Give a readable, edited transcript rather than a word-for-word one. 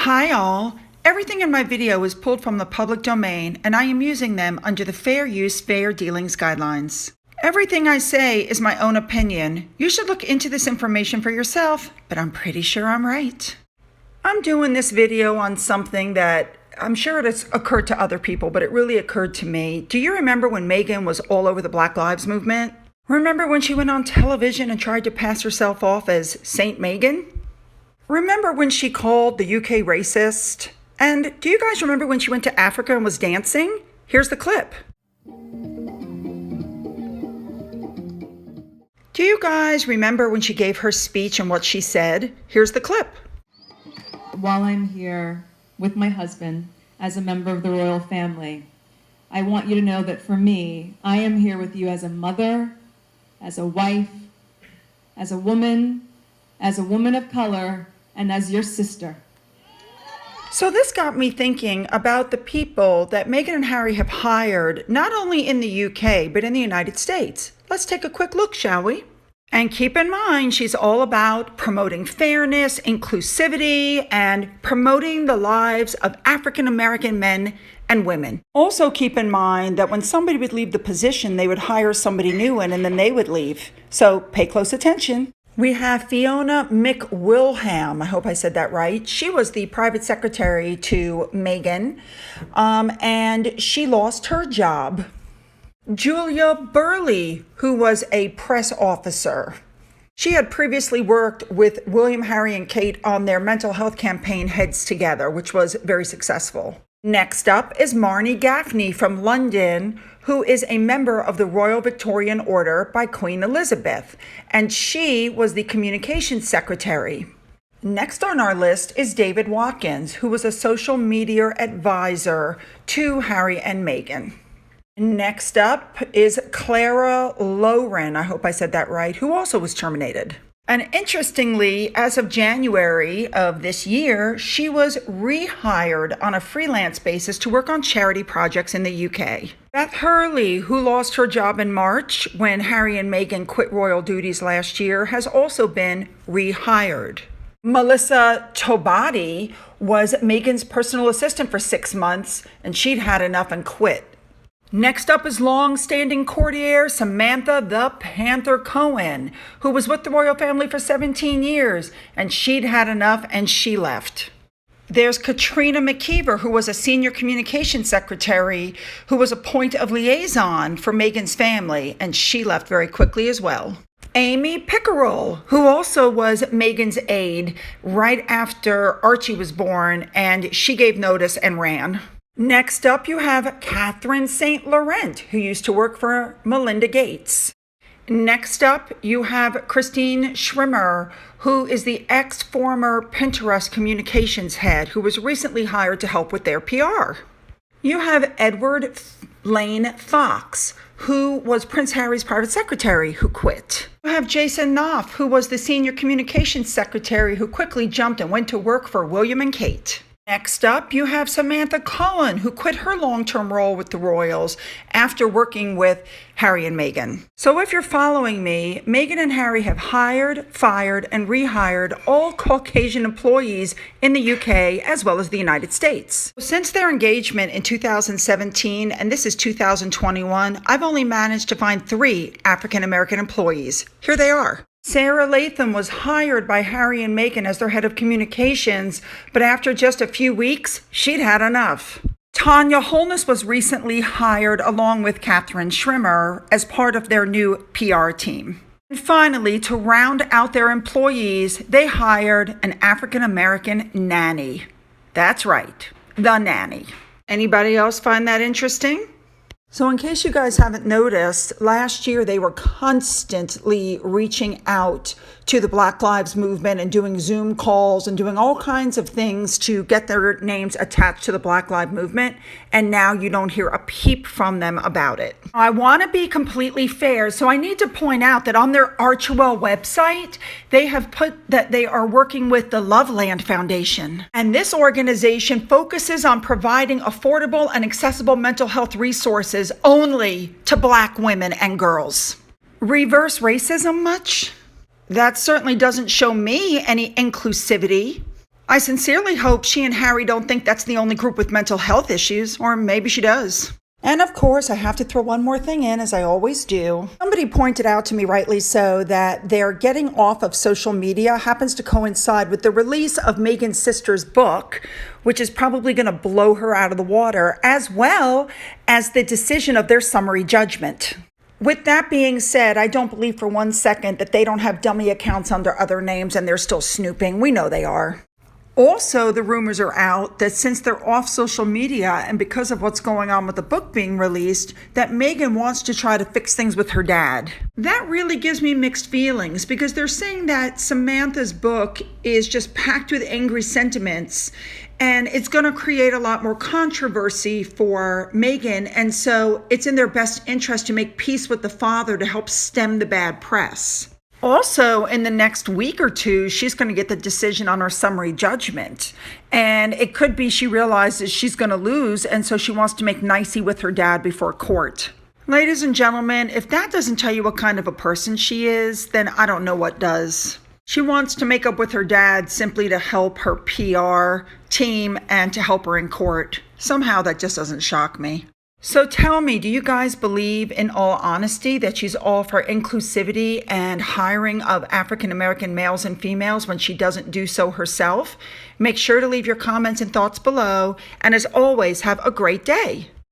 Hi all! Everything in my video is pulled from the public domain and I am using them under the Fair Use, Fair Dealings guidelines. Everything I say is my own opinion. You should look into this information for yourself, but I'm pretty sure I'm right. I'm doing this video on something that I'm sure it has occurred to other people, but it really occurred to me. Do you remember when Megan was all over the Black Lives Movement? Remember when she went on television and tried to pass herself off as Saint Megan? Remember when she called the UK racist? And do you guys remember when she went to Africa and was dancing? Here's the clip. Do you guys remember when she gave her speech and what she said? Here's the clip. While I'm here with my husband as a member of the royal family, I want you to know that for me, I am here with you as a mother, as a wife, as a woman of color, and as your sister. So this got me thinking about the people that Meghan and Harry have hired, not only in the UK, but in the United States. Let's take a quick look, shall we? And keep in mind, she's all about promoting fairness, inclusivity, and promoting the lives of African American men and women. Also keep in mind that when somebody would leave the position, they would hire somebody new in and then they would leave. So pay close attention. We have Fiona McWilham. I hope I said that right. She was the private secretary to Meghan, and she lost her job. Julia Burley, who was a press officer. She had previously worked with William, Harry, and Kate on their mental health campaign Heads Together, which was very successful. Next up is Marnie Gaffney from London, who is a member of the Royal Victorian Order by Queen Elizabeth, and she was the communications secretary. Next on our list is David Watkins, who was a social media advisor to Harry and Meghan. Next up is Clara Loren, I hope I said that right, who also was terminated. And interestingly, as of January of this year, she was rehired on a freelance basis to work on charity projects in the UK. Beth Hurley, who lost her job in March when Harry and Meghan quit royal duties last year, has also been rehired. Melissa Tobati was Meghan's personal assistant for 6 months, and she'd had enough and quit. Next up is long-standing courtier Samantha the Panther Cohen, who was with the royal family for 17 years, and she'd had enough and she left. There's Katrina McKeever, who was a senior communications secretary, who was a point of liaison for Meghan's family, and she left very quickly as well. Amy Pickerel, who also was Meghan's aide right after Archie was born, and she gave notice and ran. Next up, you have Catherine St. Laurent, who used to work for Melinda Gates. Next up, you have Christine Schrimmer, who is the ex-former Pinterest communications head, who was recently hired to help with their PR. You have Edward Lane Fox, who was Prince Harry's private secretary, who quit. You have Jason Knopf, who was the senior communications secretary, who quickly jumped and went to work for William and Kate. Next up, you have Samantha Cohen, who quit her long-term role with the Royals after working with Harry and Meghan. So if you're following me, Meghan and Harry have hired, fired, and rehired all Caucasian employees in the UK as well as the United States. Since their engagement in 2017, and this is 2021, I've only managed to find 3 African American employees. Here they are. Sarah Latham was hired by Harry and Meghan as their head of communications, but after just a few weeks, she'd had enough. Tanya Holness was recently hired along with Catherine Schrimmer as part of their new PR team. And finally, to round out their employees, they hired an African American nanny. That's right, the nanny. Anybody else find that interesting? So in case you guys haven't noticed, last year they were constantly reaching out to the Black Lives Movement and doing Zoom calls and doing all kinds of things to get their names attached to the Black Lives Movement. And now you don't hear a peep from them about it. I want to be completely fair, so I need to point out that on their Archewell website, they have put that they are working with the Loveland Foundation. And this organization focuses on providing affordable and accessible mental health resources only to Black women and girls. Reverse racism much? That certainly doesn't show me any inclusivity. I sincerely hope she and Harry don't think that's the only group with mental health issues, or maybe she does. And of course, I have to throw one more thing in, as I always do. Somebody pointed out to me, rightly so, that their getting off of social media happens to coincide with the release of Megan's sister's book, which is probably going to blow her out of the water, as well as the decision of their summary judgment. With that being said, I don't believe for 1 second that they don't have dummy accounts under other names and they're still snooping. We know they are. Also, the rumors are out that since they're off social media and because of what's going on with the book being released, that Megan wants to try to fix things with her dad. That really gives me mixed feelings because they're saying that Samantha's book is just packed with angry sentiments and it's going to create a lot more controversy for Megan. And so it's in their best interest to make peace with the father to help stem the bad press. Also, in the next week or two, she's going to get the decision on her summary judgment. And it could be she realizes she's going to lose, and so she wants to make nicey with her dad before court. Ladies and gentlemen, if that doesn't tell you what kind of a person she is, then I don't know what does. She wants to make up with her dad simply to help her PR team and to help her in court. Somehow that just doesn't shock me. So tell me, do you guys believe in all honesty that she's all for inclusivity and hiring of African American males and females when she doesn't do so herself? Make sure to leave your comments and thoughts below. And as always, have a great day.